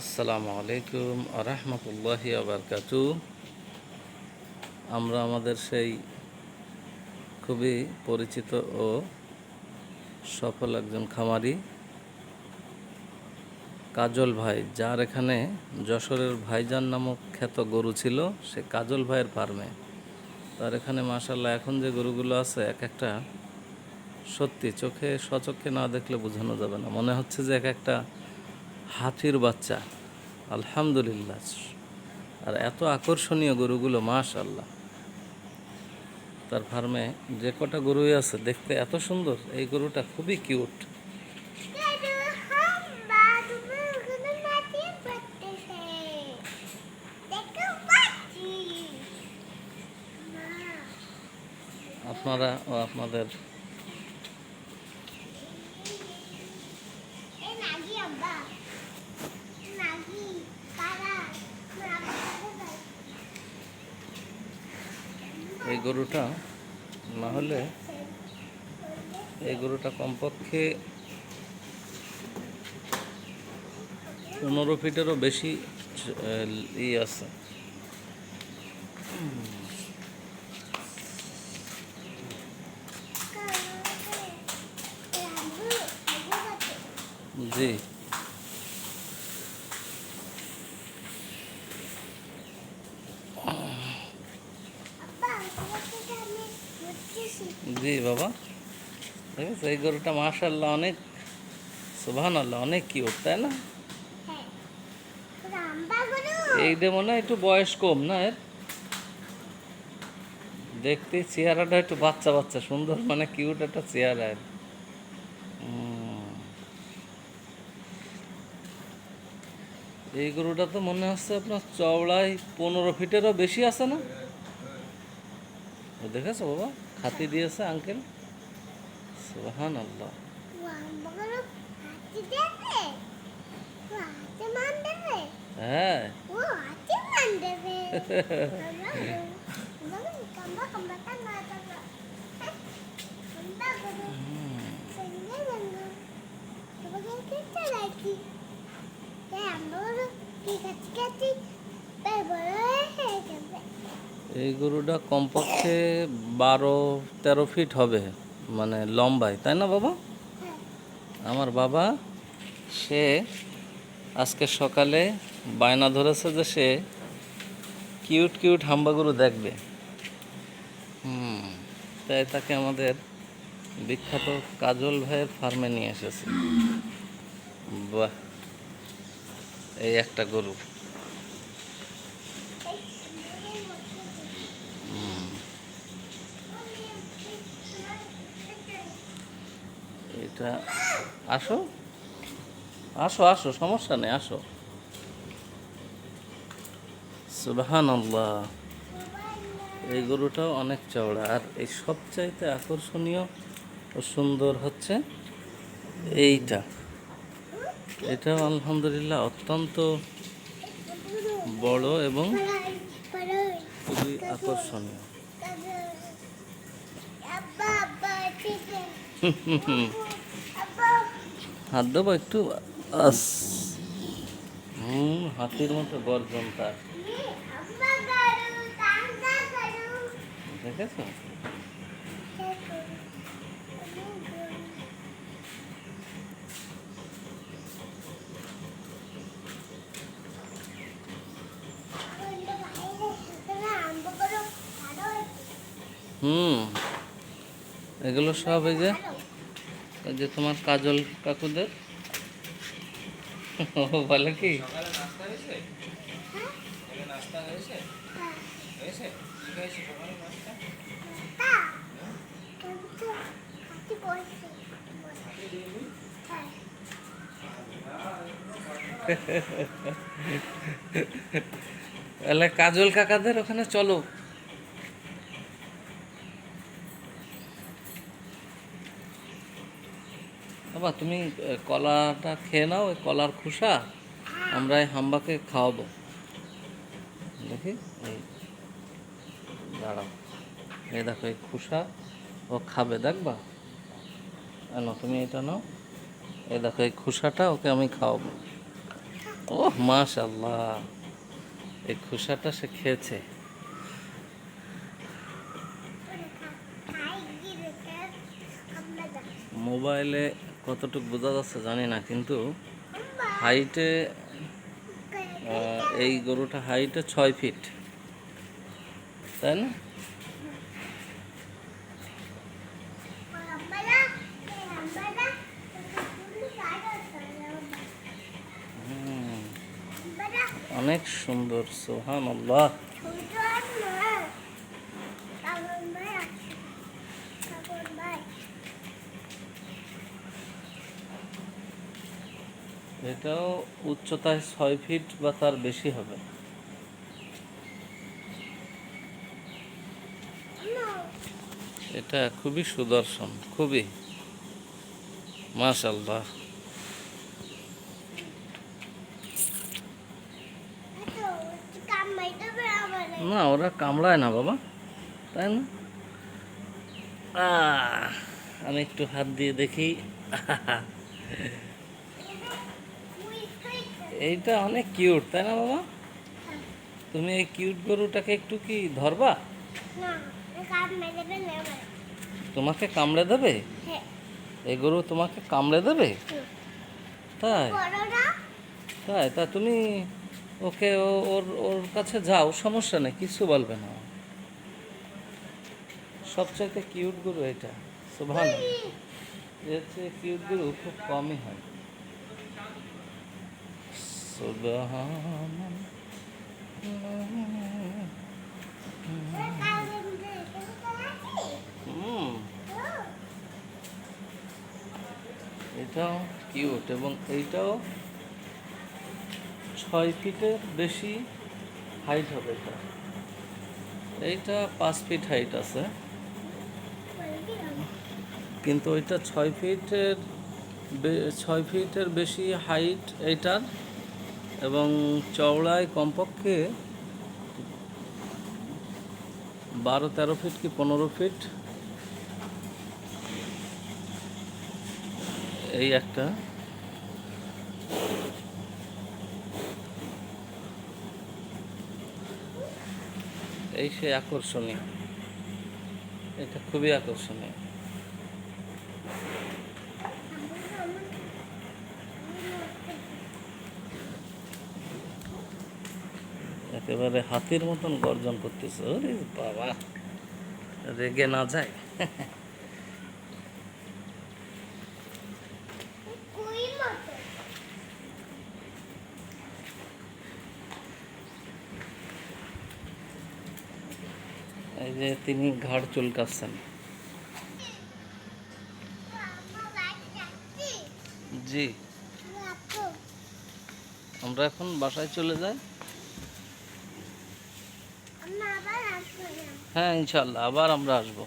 আসসালামু আলাইকুম আরহামতুল্লাহি আবরকাতু। আমরা আমাদের সেই খুবই পরিচিত ও সফল একজন খামারি কাজল ভাই, যার এখানে যশোরের ভাইজান নামক খ্যাত গরু ছিল, সে কাজল ভাইয়ের ফার্মে। তার এখানে মাশাআল্লাহ এখন যে গরুগুলো আছে, এক একটা সত্যি চোখে স্বচক্ষে না দেখলে বোঝানো যাবে না, মনে হচ্ছে যে এক একটা হাতির বাচ্চা। আলহামদুলিল্লাহ। আর এত আকর্ষণীয় গরুগুলো মাশাআল্লাহ। তার ফার্মে যে কটা গরুই আছে দেখতে এত সুন্দর, এই গরুটা খুবই কিউট। আপনারা ও আপনাদের এই গরুটা না হলে এই গরুটা কমপক্ষে 15 ফিটেরও বেশি আছে। জি জি বাবা, ঠিক আছে। এই গরুটা মাশাআল্লাহ অনেক, সুবহানাল্লাহ, অনেক কিউট, তাই না? এইটা মনে হয় একটু বয়স কম না এর, দেখতে চেহারাটা একটু বাচ্চা বাচ্চা সুন্দর, মানে কিউট একটা চেহারা এর। এই গরুটা তো মনে হচ্ছে আপনার চওড়ায় 15 ফিটেরও বেশি আছে না? দেখেছো বাবা, খাতি দিয়েছে আঙ্কেল, সুবহানাল্লাহ। হ্যাঁ এই গরুটা কমপক্ষে 12-13 ফিট হবে, মানে লম্বায়, তাই না বাবা? আমার বাবা সে আজকে সকালে বায়না ধরেছে যে সে কিউট কিউট হাম্বা গরু দেখবে। তাই তাকে আমাদের বিখ্যাত কাজল ভাইয়ের ফার্মে নিয়ে এসেছে। বাহ, এই একটা গরু। এটা আসো আসো আসো, সমস্যা নেই, আসো। সুবহানাল্লাহ, এই গরুটাও অনেক চওড়া। আর এই সবচাইতে আকর্ষণীয় ও সুন্দর হচ্ছে এইটা, এটাও আলহামদুলিল্লাহ অত্যন্ত বড় এবং খুবই আকর্ষণীয়। হাত দেবো একটু, আস। হাতির মতো গর্জন তার, দেখেছো? এগুলো সব এই যে তোমার কাজল কাকুদের বলে কি, কাজল কাকাদের ওখানে চলো। বাবা তুমি কলাটা খেয়ে নাও, ওই কলার খোসা আমরা এই হাম্বাকে খাওয়াবো। দেখি, এই দাঁড়াও, এই দেখো এই খোসা ও খাবে, দেখবা? নাও তুমি এটা নাও, এই দেখো এই খোসাটা ওকে আমি খাওয়াবো। ওহ মাশাআল্লাহ, এই খোসাটা সে খেয়েছে। মোবাইলে কতটুকু বোঝা যাচ্ছে জানি না, কিন্তু হাইটে এই গরুটা হাইটে 6 ফিট, তাই না? হুম, অনেক সুন্দর, সুবহানাল্লাহ। এটাও উচ্চতায় 6 ফিট বা তার বেশি হবে। এটা খুবই সুদর্শন, খুবই মাশাআল্লাহ। না, ওরা কামড়ায় না বাবা, তাই না? আমি একটু হাত দিয়ে দেখি। এইটা অনেক কিউট, তাই না বাবা? তুমি এই কিউট গরুটাকে একটু কি ধরবা? তোমাকে কামড়ে দেবে? এই গরু তোমাকে কামড়ে দেবে? তাই? তাই তা তুমি ওকে ওর ওর কাছে যাও, সমস্যা নেই, কিছু বলবে না। সবচাইতে কিউট গরু এটা, সুবহানাল্লাহ। এর চেয়ে কিউট গরু খুব কমই হয়। সুবহানাল্লাহ। হুম, এটাও কিউট, এবং এইটাও 6 ফিটের বেশি হাইট হবে। এটা এইটা 5 ফিট হাইট আছে, কিন্তু ওইটা 6 ফিটের বেশি হাইট এইটার, এবং চওড়ায় কমপক্ষে 12-13 ফিট কি 15 ফিট, এই একটা। এই সে আকর্ষণীয়, এটা খুবই আকর্ষণীয়। একেবারে হাতির মতন গর্জন করতেছে, ওরে বাবা, রেগে না যায়। এই যে তিনি ঘাড় চুলকাচ্ছেন। জি, আমরা এখন বাসায় চলে যাই। হ্যাঁ ইনশাল্লাহ, আবার আমরা আসবো।